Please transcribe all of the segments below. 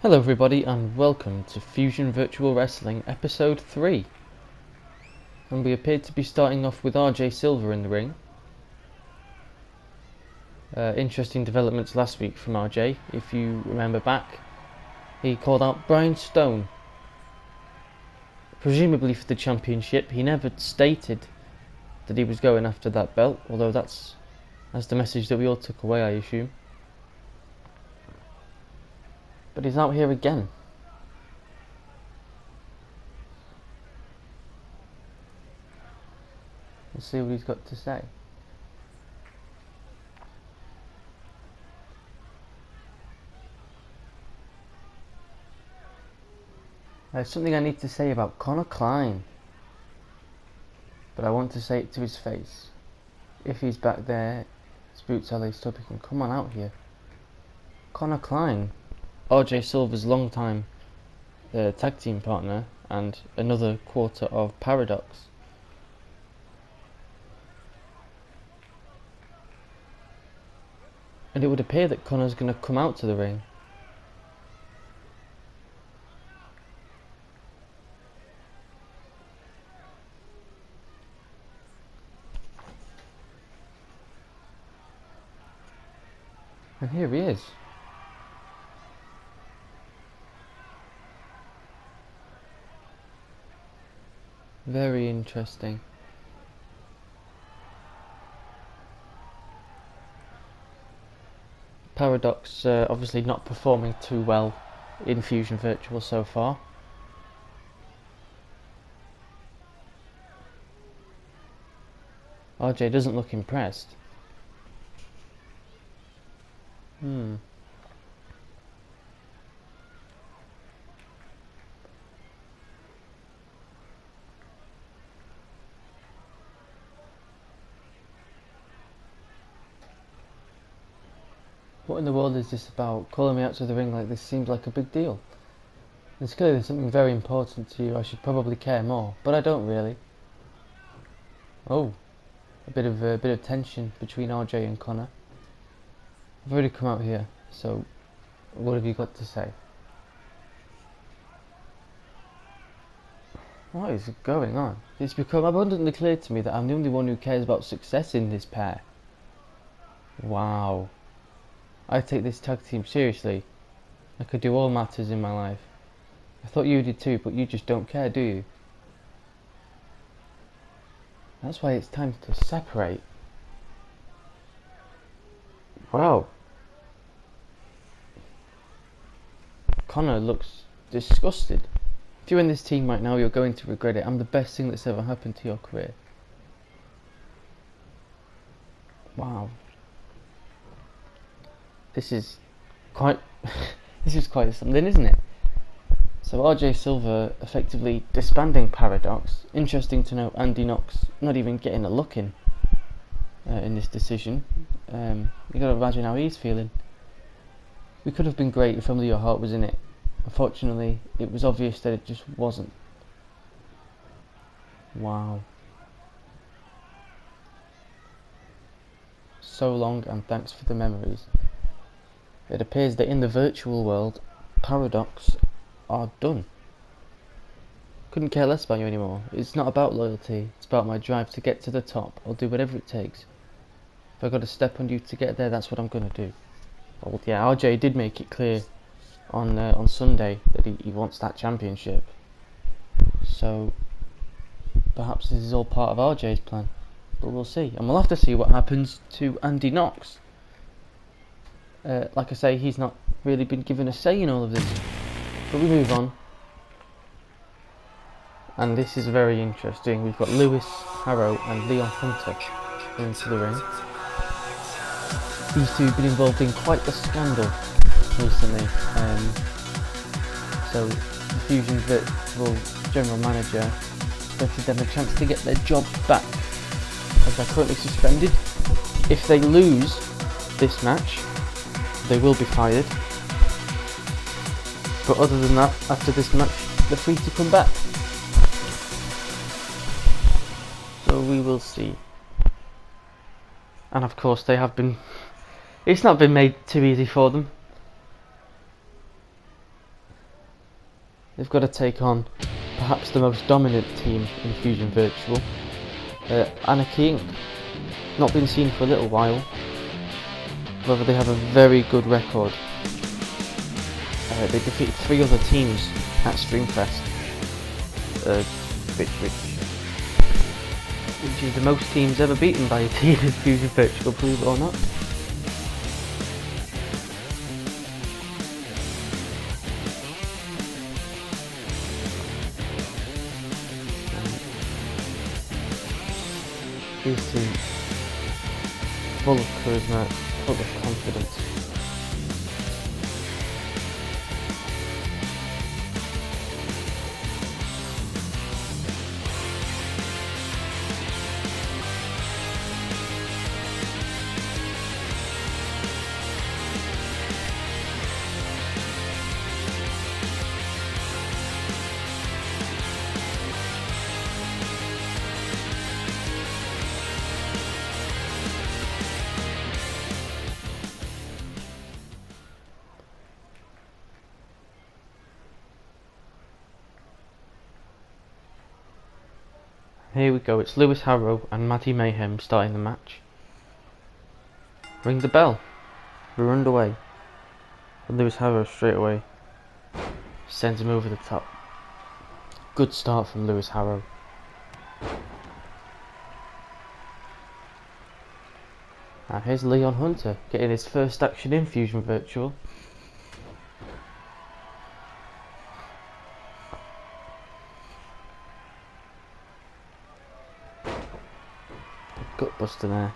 Hello everybody and welcome to Fusion Virtual Wrestling episode 3. And we appeared to be starting off with RJ Silver in the ring. Interesting developments last week from RJ. If you remember back, he called out Brian Stone, presumably for the championship. He never stated that he was going after that belt, although that's the message that we all took away, I assume. But he's out here again. Let's see what he's got to say. There's something I need to say about Connor Klein, but I want to say it to his face. If he's back there, Spooks LA Stub, he can come on out here. Connor Klein, RJ Silver's longtime tag team partner and another quarter of Paradox. And it would appear that Connor's going to come out to the ring. And here he is. Very interesting. Paradox obviously not performing too well in Fusion Virtual so far. RJ doesn't look impressed. What in the world is this about? Calling me out to the ring like this seems like a big deal. It's clearly something very important to you. I should probably care more, but I don't really. Oh, a bit of tension between RJ and Connor. I've already come out here, so what have you got to say? What is going on? It's become abundantly clear to me that I'm the only one who cares about success in this pair. Wow. I take this tag team seriously. I could do all matters in my life. I thought you did too, but you just don't care, do you? That's why it's time to separate. Wow. Connor looks disgusted. If you're in this team right now, you're going to regret it. I'm the best thing that's ever happened to your career. Wow. This is quite something, isn't it? So RJ Silver effectively disbanding Paradox. Interesting to know Andy Knox not even getting a look in this decision. You gotta imagine how he's feeling. We could have been great if only your heart was in it. Unfortunately, it was obvious that it just wasn't. Wow. So long, and thanks for the memories. It appears that in the virtual world, Paradox are done. Couldn't care less about you anymore. It's not about loyalty, it's about my drive to get to the top. I'll do whatever it takes. If I've got to step on you to get there, that's what I'm going to do. Well, yeah, RJ did make it clear on Sunday that he wants that championship. So perhaps this is all part of RJ's plan. But we'll see. And we'll have to see what happens to Andy Knox. Like I say, he's not really been given a say in all of this. But we move on. And this is very interesting. We've got Lewis, Harrow and Leon Hunter into the ring. These two have been involved in quite a scandal recently. So the Fusion Virtual General Manager expected them a chance to get their jobs back, as they're currently suspended. If they lose this match, they will be fired. But other than that, after this match, they're free to come back. So we will see. And of course they have been... It's not been made too easy for them. they've got to take on perhaps the most dominant team in Fusion Virtual, Anarchy Inc. Not been seen for a little while. However, they have a very good record. They defeated 3 other teams at Streamfest, which is the most teams ever beaten by a team in Fusion Virtual, believe it or not. These two, full of charisma, full of confidence. Here we go, it's Lewis Harrow and Matty Mayhem starting the match. Ring the bell. We're underway. And Lewis Harrow straight away sends him over the top. Good start from Lewis Harrow. Now here's Leon Hunter getting his first action in Fusion Virtual. Gutbuster there.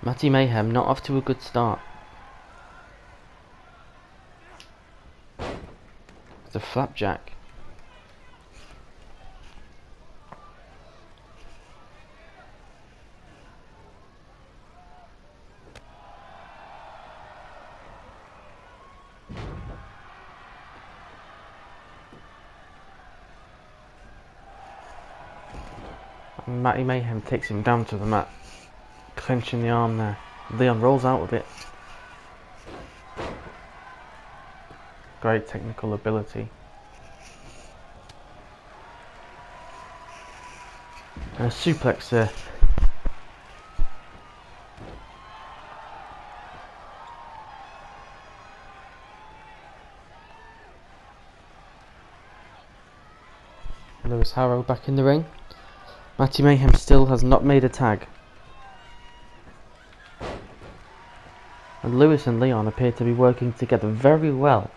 Matty Mayhem not off to a good start. It's a flapjack. Matty Mayhem takes him down to the mat, clenching the arm there. Leon rolls out of it. Great technical ability. And a suplex there. Lewis Harrow back in the ring. Matty Mayhem still has not made a tag. And Lewis and Leon appear to be working together very well.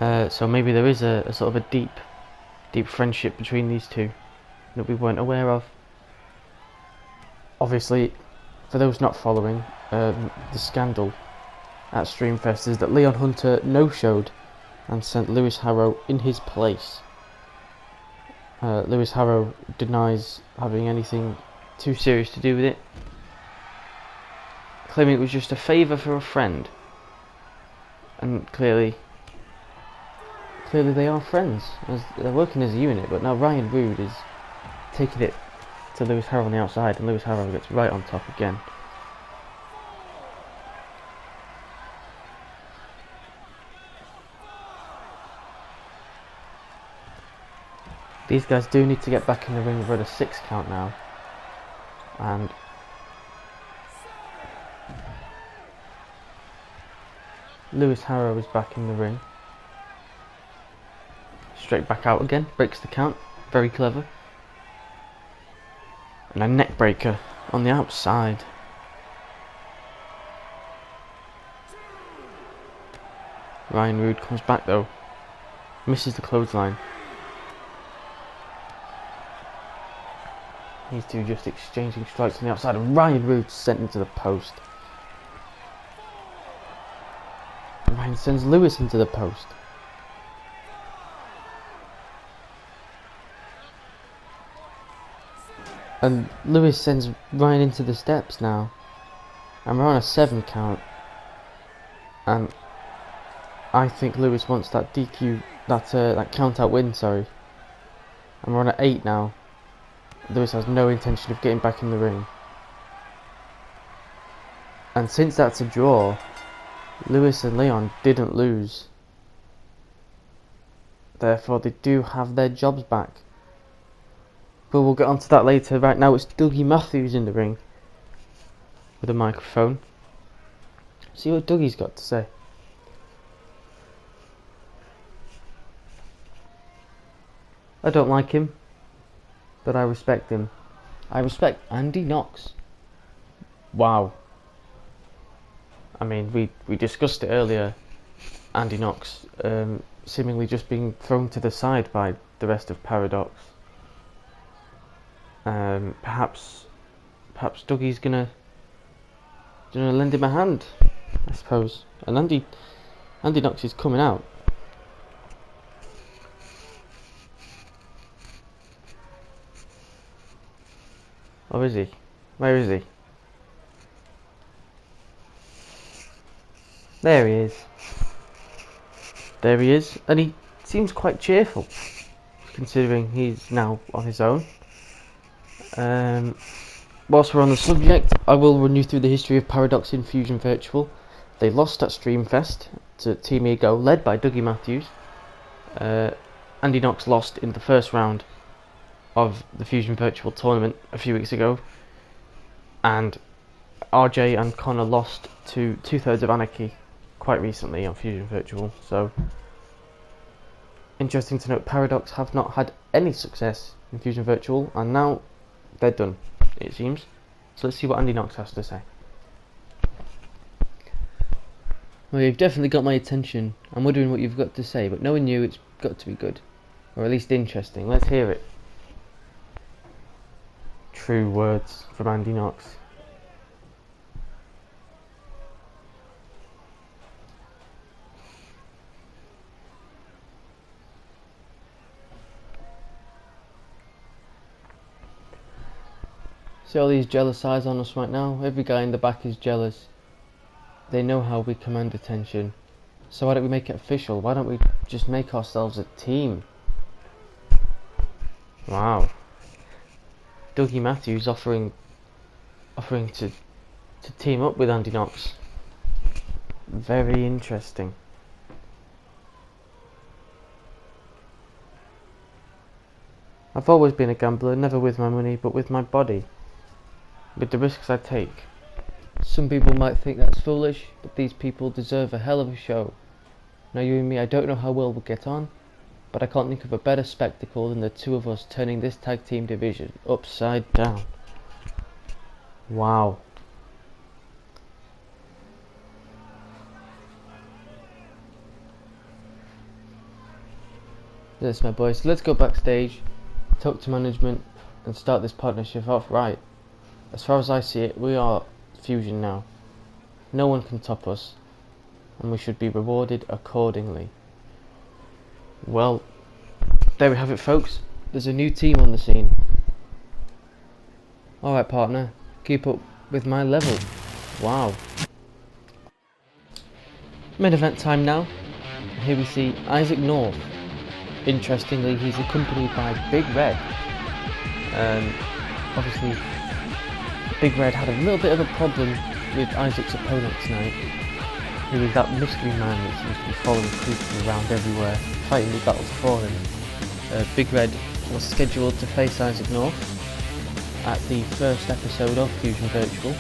So maybe there is a sort of a deep friendship between these two that we weren't aware of. Obviously, for those not following, the scandal at Streamfest is that Leon Hunter no-showed and sent Lewis Harrow in his place. Lewis Harrow denies having anything too serious to do with it, claiming it was just a favour for a friend. And clearly they are friends, as they're working as a unit. But now Ryan Rude is taking it to Lewis Harrow on the outside, and Lewis Harrow gets right on top again. These guys do need to get back in the ring. We're at a 6 count now, and Lewis Harrow is back in the ring. Straight back out again, breaks the count, very clever. And a neck breaker on the outside. Ryan Rude comes back though, misses the clothesline. These two just exchanging strikes on the outside, and Ryan Rude sent into the post. And Ryan sends Lewis into the post. And Lewis sends Ryan into the steps now. And we're on a 7 count. And I think Lewis wants that DQ, that count out win, sorry. And we're on at 8 now. Lewis has no intention of getting back in the ring. And since that's a draw, Lewis and Leon didn't lose. therefore they do have their jobs back. But we'll get onto that later. Right now it's Dougie Matthews in the ring with a microphone. See what Dougie's got to say. I don't like him, but I respect him. I respect Andy Knox. Wow. I mean, we discussed it earlier. Andy Knox seemingly just being thrown to the side by the rest of Paradox. Perhaps Dougie's gonna lend him a hand, I suppose. And Andy Knox is coming out. Or is he? Where is he? There he is. There he is, and he seems quite cheerful, considering he's now on his own. Whilst we're on the subject, I will run you through the history of Paradox in Fusion Virtual. They lost at Streamfest to Team Ego, led by Dougie Matthews. Andy Knox lost in the first round of the Fusion Virtual tournament a few weeks ago, and RJ and Connor lost to 2/3 of Anarchy quite recently on Fusion Virtual. So interesting to note, Paradox have not had any success in Fusion Virtual, and now they're done, it seems. So let's see what Andy Knox has to say. Well, you've definitely got my attention. I'm wondering what you've got to say, but knowing you, it's got to be good, or at least interesting. Let's hear it. True words from Andy Knox. See all these jealous eyes on us right now? Every guy in the back is jealous. They know how we command attention. So why don't we make it official? Why don't we just make ourselves a team? Wow. Dougie Matthews offering to team up with Andy Knox. Very interesting. I've always been a gambler, never with my money, but with my body. With the risks I take. Some people might think that's foolish, but these people deserve a hell of a show. Now you and me, I don't know how well we'll get on, but I can't think of a better spectacle than the two of us turning this tag team division upside down. Wow. Yes, my boys, so let's go backstage, talk to management, and start this partnership off right. As far as I see it, we are Fusion now. No one can top us, and we should be rewarded accordingly. Well, there we have it, folks. There's a new team on the scene. Alright, partner, keep up with my level. Wow. Main event time now. Here we see Isaac North. Interestingly, he's accompanied by Big Red. Obviously, Big Red had a little bit of a problem with Isaac's opponent tonight. He was that mystery man that seems to be following creeping around everywhere, fighting the battles for him. Big Red was scheduled to face Isaac North at the first episode of Fusion Virtual.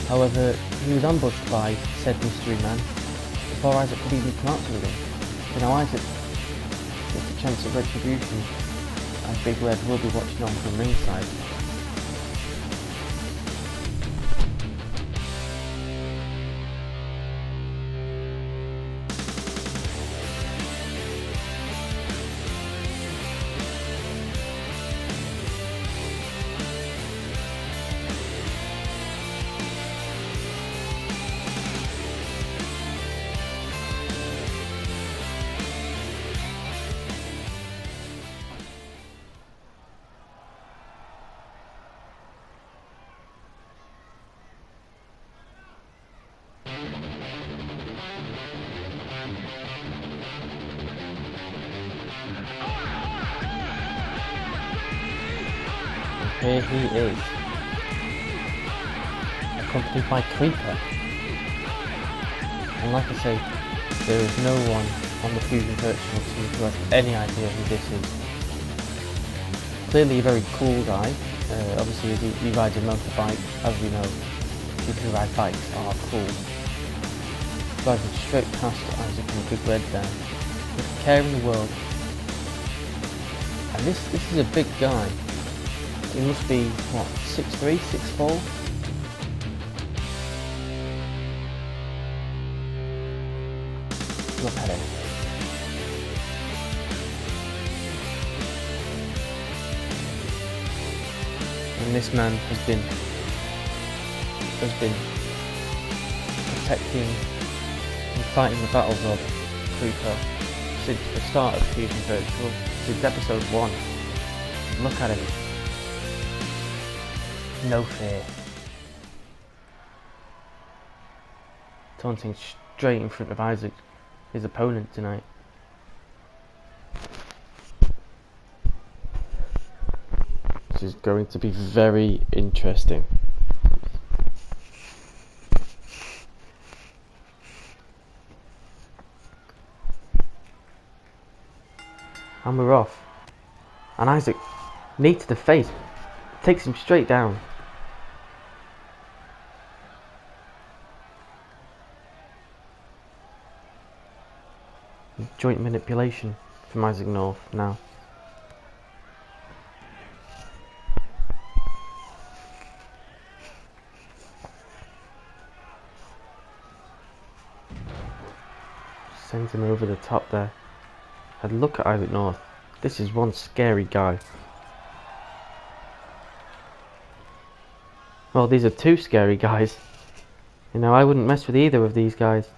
However, he was ambushed by said mystery man before Isaac could even come out to the ring. So now Isaac gets a chance at retribution, and Big Red will be watching on from ringside. Here he is, accompanied by Creeper. And like I say, there is no one on the Fusion Virtual team who has any idea who this is. Clearly a very cool guy. Obviously he rides a motorbike. As we know, people who ride bikes are cool. Driving straight past Isaac in a big red there. With care in the world. And this is a big guy. He must be, what, 6'3", 6'4"? Look at him. And this man has been protecting and fighting the battles of Cooper since the start of Fusion Virtual, since episode 1. Look at him. No fear. Taunting straight in front of Isaac, his opponent tonight. This is going to be very interesting. And we're off. And Isaac, knee to the face, takes him straight down. Joint manipulation from Isaac North now. Sends him over the top there. And look at Isaac North. This is one scary guy. Well, these are two scary guys. You know, I wouldn't mess with either of these guys.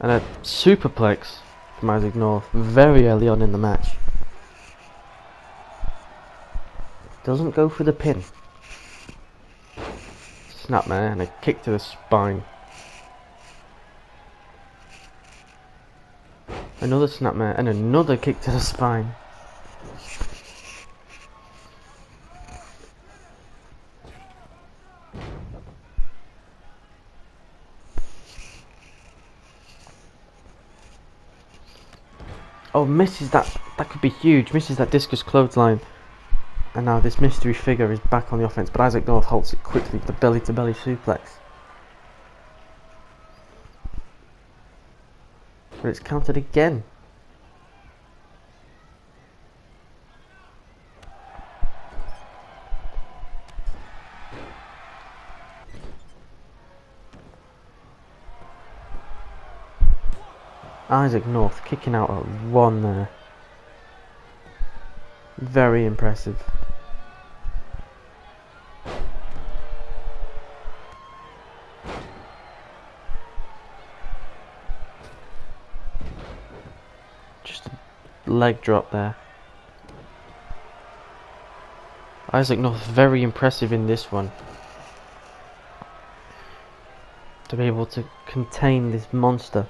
And a superplex from Isaac North very early on in the match. Doesn't go for the pin. Snapmare and a kick to the spine. Another snapmare and another kick to the spine. Oh, misses that. That could be huge. Misses that discus clothesline. And now this mystery figure is back on the offense, but Isaac North halts it quickly with the belly-to-belly suplex. But it's countered again. Isaac North kicking out at 1 there. Very impressive. Just a leg drop there. Isaac North very impressive in this one. To be able to contain this monster.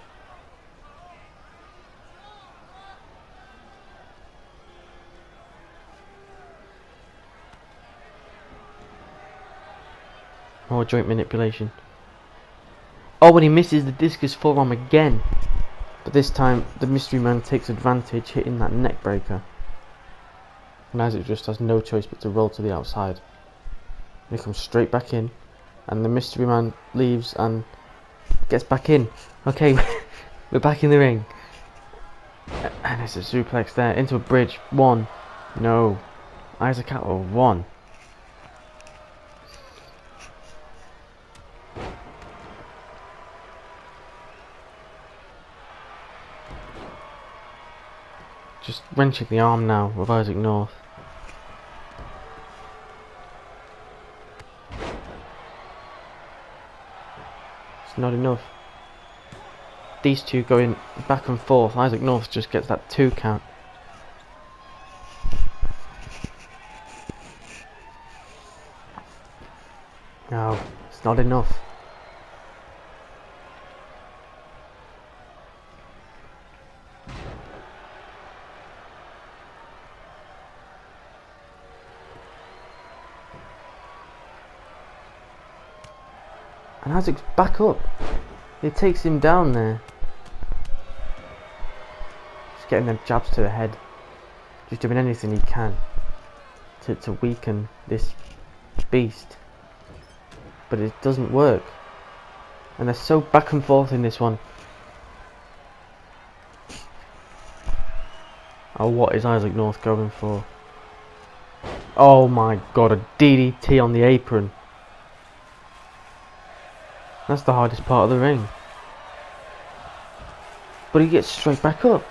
More joint manipulation. Oh, and he misses the discus forearm again. But this time, the mystery man takes advantage, hitting that neck breaker. And Isaac just has no choice but to roll to the outside. And he comes straight back in. And the mystery man leaves and gets back in. Okay, we're back in the ring. And it's a suplex there, into a bridge. 1. No. Isaac out of 1. Just wrenching the arm now of Isaac North. It's not enough. These two going back and forth. Isaac North just gets that 2 count. No, it's not enough. And Isaac's back up. It takes him down there. Just getting them jabs to the head. Just doing anything he can to weaken this beast. But it doesn't work. And they're so back and forth in this one. Oh, what is Isaac North going for? Oh my god, a DDT on the apron. That's the hardest part of the ring. But he gets straight back up.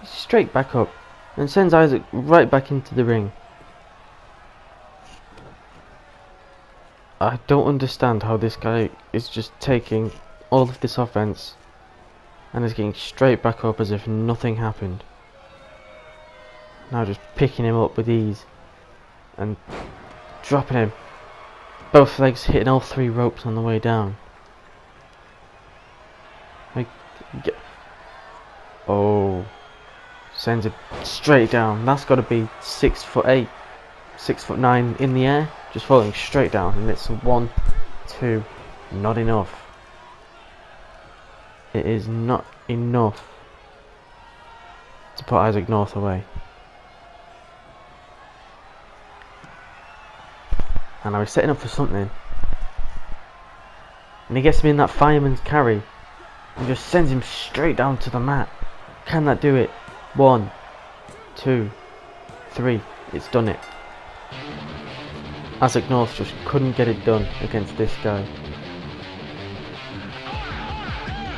He's straight back up. And sends Isaac right back into the ring. I don't understand how this guy is just taking all of this offense and is getting straight back up as if nothing happened. Now just picking him up with ease and dropping him. Both legs hitting all 3 ropes on the way down. Oh, sends it straight down. That's got to be 6'8", 6'9" in the air, just falling straight down. And it's 1, 2, not enough. It is not enough to put Isaac North away. And I was setting up for something, and he gets him in that fireman's carry and just sends him straight down to the mat. Can that do it? 1, 2, 3. It's done it. Isaac North just couldn't get it done against this guy.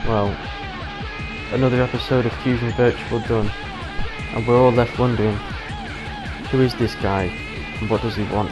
Well, another episode of Fusion Virtual done, and we're all left wondering, who is this guy and what does he want?